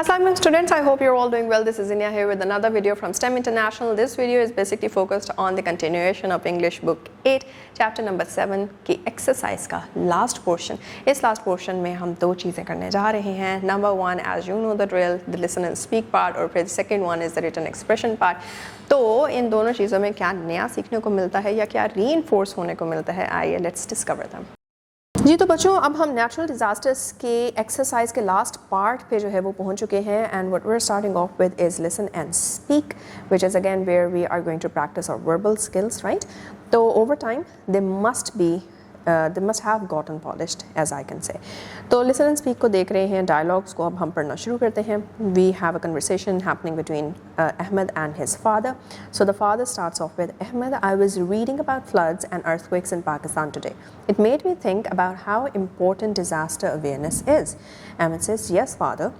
Assalamualaikum students, I hope you're all doing well. This is Inia here with another video from STEM International. This video is basically focused on the continuation of English book 8 chapter number 7 की exercise का last portion. इस last portion में हम दो चीज़ें करने जा रहे हैं. Number one, as you know the drill, the listen and speak part, और फिर second one is the written expression part. तो इन दोनों चीज़ों में क्या नया सीखने को मिलता है या क्या reinforce होने को मिलता है, आइए let's discover them. जी तो बच्चों, अब हम नेचुरल डिज़ास्टर्स के एक्सरसाइज के लास्ट पार्ट पे जो है वो पहुंच चुके हैं and what we are starting off with is listen and speak which is again where we are going to practice our verbal skills, right. तो over time they must have gotten polished, as I can say. तो listen and speak को देख रहे हैं, dialogues को अब हम पढ़ना शुरू करते हैं. We have a conversation happening between Ahmed and his father. So the father starts off with, Ahmed, I was reading about floods and earthquakes in Pakistan today. It made me think about how important disaster awareness is. Ahmed says, yes, father.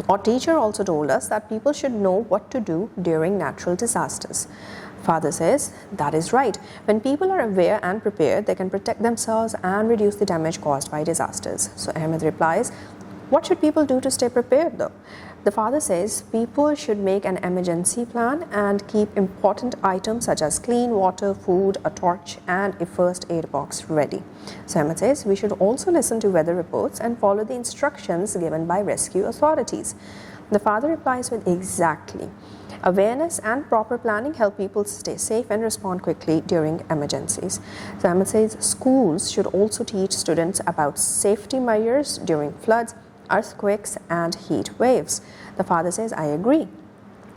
Our teacher also told us that people should know what to do during natural disasters. Father says, that is right. When people are aware and prepared, they can protect themselves and reduce the damage caused by disasters. So Ahmed replies, what should people do to stay prepared though? The father says, people should make an emergency plan and keep important items such as clean water, food, a torch, and a first aid box ready. So Ahmed says, we should also listen to weather reports and follow the instructions given by rescue authorities. The father replies with, exactly. Awareness and proper planning help people stay safe and respond quickly during emergencies. So Ahmed says schools should also teach students about safety measures during floods, earthquakes, and heat waves. The father says, I agree.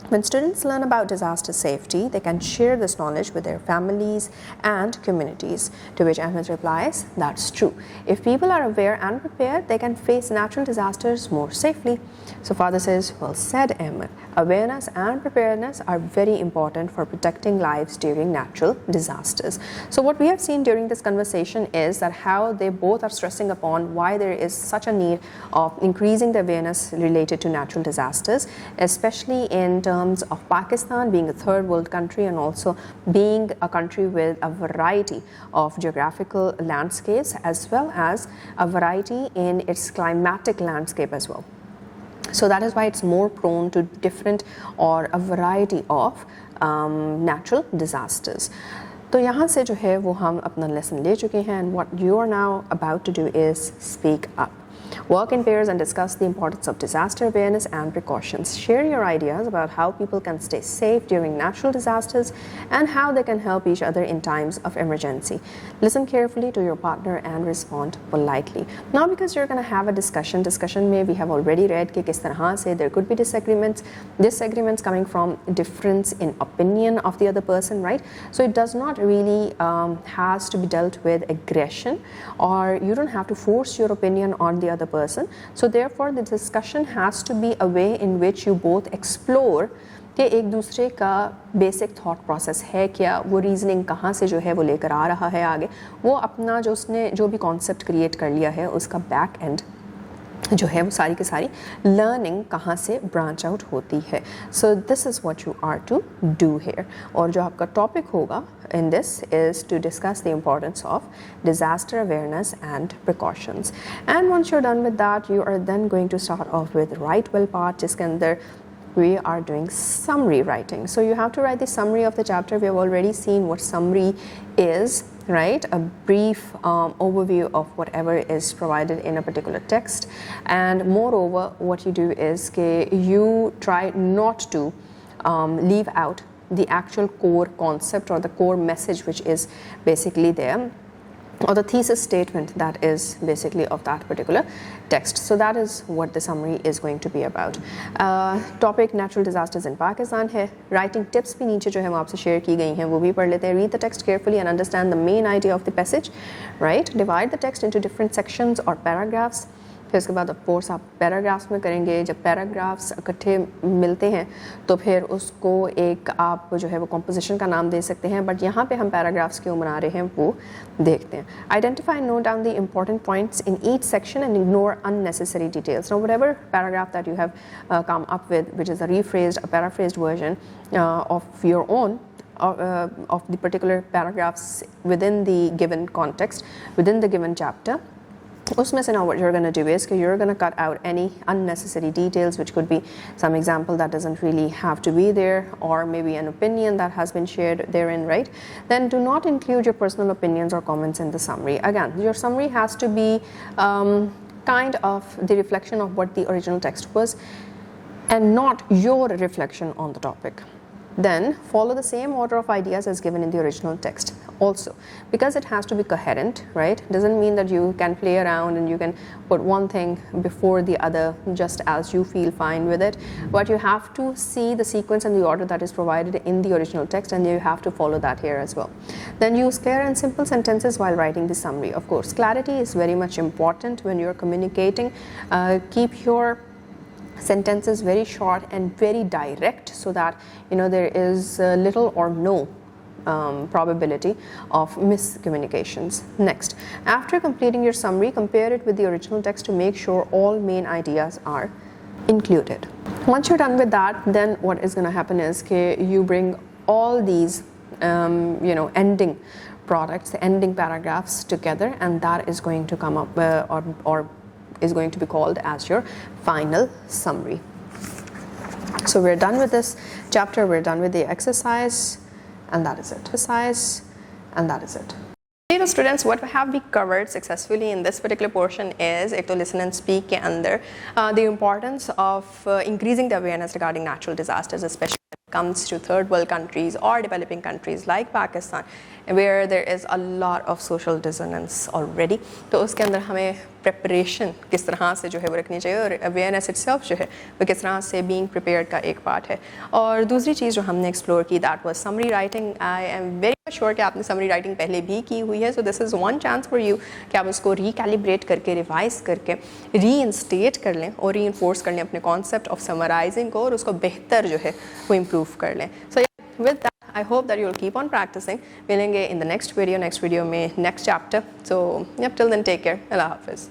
When students learn about disaster safety, they can share this knowledge with their families and communities. To which Ahmed replies, that's true. If people are aware and prepared, they can face natural disasters more safely. So father says, well said, Ahmed. Awareness and preparedness are very important for protecting lives during natural disasters. So what we have seen during this conversation is that how they both are stressing upon why there is such a need of increasing the awareness related to natural disasters, especially in terms of Pakistan being a third world country and also being a country with a variety of geographical landscapes as well as a variety in its climatic landscape as well. So that is why it's more prone to different or a variety of natural disasters. तो यहाँ से जो है वो हम अपना lesson ले चुके हैं and what you are now about to do is speak up. Work in pairs and discuss the importance of disaster awareness and precautions. Share your ideas about how people can stay safe during natural disasters and how they can help each other in times of emergency. Listen carefully to your partner and respond politely. Now because you're going to have a discussion में we have already read कि किस तरह से there could be disagreements coming from difference in opinion of the other person, right? So it does not really has to be dealt with aggression, or you don't have to force your opinion on the other person. So therefore the discussion has to be a way in which you both explore कि एक दूसरे का basic thought process है क्या, वो reasoning कहाँ से जो है वो लेकर आ रहा है आगे, वो अपना जो उसने जो भी कॉन्सेप्ट क्रिएट कर लिया है उसका बैक एंड जो है वो सारी की सारी लर्निंग कहाँ से ब्रांच आउट होती है. So this is what you are to do here. और जो आपका टॉपिक होगा in this is to discuss the importance of disaster awareness and precautions. And once you're done with that, you are then going to start off with write well part, जिसके अंदर we are doing summary writing. So you have to write the summary of the chapter. We have already seen what summary is, right? A brief overview of whatever is provided in a particular text. And moreover, what you do is you try not to leave out the actual core concept or the core message which is basically there, or the thesis statement that is basically of that particular text. So that is what the summary is going to be about. Topic natural disasters in Pakistan है. Writing tips भी नीचे जो है वो आपसे share की गई हैं वो भी पढ़ लेते हैं. Read the text carefully and understand the main idea of the passage, right? Divide the text into different sections or paragraphs. फिर उसके बाद कोर्स आप पैराग्राफ्स में करेंगे. जब पैराग्राफ्स इकट्ठे मिलते हैं तो फिर उसको एक आप जो है वो कॉम्पोजिशन का नाम दे सकते हैं, बट यहाँ पे हम पैराग्राफ्स क्यों बना रहे हैं वो देखते हैं. Identify and note down the important points in each section and ignore unnecessary details. Now whatever paragraph that you have come up with, which is a paraphrased version of your own, of the particular paragraphs within the given context, within the given chapter, उसमें से now what you're going to do is that you're going to cut out any unnecessary details, which could be some example that doesn't really have to be there, or maybe an opinion that has been shared therein, right? Then do not include your personal opinions or comments in the summary. Again, your summary has to be kind of the reflection of what the original text was and not your reflection on the topic. Then follow the same order of ideas as given in the original text. Also, because it has to be coherent, right? Doesn't mean that you can play around and you can put one thing before the other just as you feel fine with it. But you have to see the sequence and the order that is provided in the original text, and you have to follow that here as well. Then use clear and simple sentences while writing the summary. Of course, clarity is very much important when you're communicating. Keep your sentences very short and very direct, so that there is little or no probability of miscommunications. Next, after completing your summary, compare it with the original text to make sure all main ideas are included. Once you're done with that, then what is going to happen is you bring all these ending products, the ending paragraphs together, and that is going to come up or is going to be called as your final summary. So we're done with this chapter, we're done with the exercise, and that is it. So students, what have we covered successfully in this particular portion is ek to listen and speak ke andar the importance of increasing the awareness regarding natural disasters, especially when it comes to third world countries or developing countries like Pakistan, where there is a lot of social dissonance already. तो उसके अंदर हमें preparation किस तरह से जो है वो रखनी चाहिए, और awareness itself जो है वो किस तरह से being prepared का एक part है. और दूसरी चीज़ जो हमने explore की, that was summary writing. I am very sure कि आपने summary writing पहले भी की हुई है, so this is one chance for you कि आप उसको recalibrate करके, revise करके, reinstate कर लें और reinforce कर लें अपने concept of summarizing को, और उसको बेहतर जो है वो improve कर लें. So yeah, with that, I hope that you'll keep on practicing. मिलेंगे in the next video में next chapter. So yep, till then, take care. Allah Hafiz.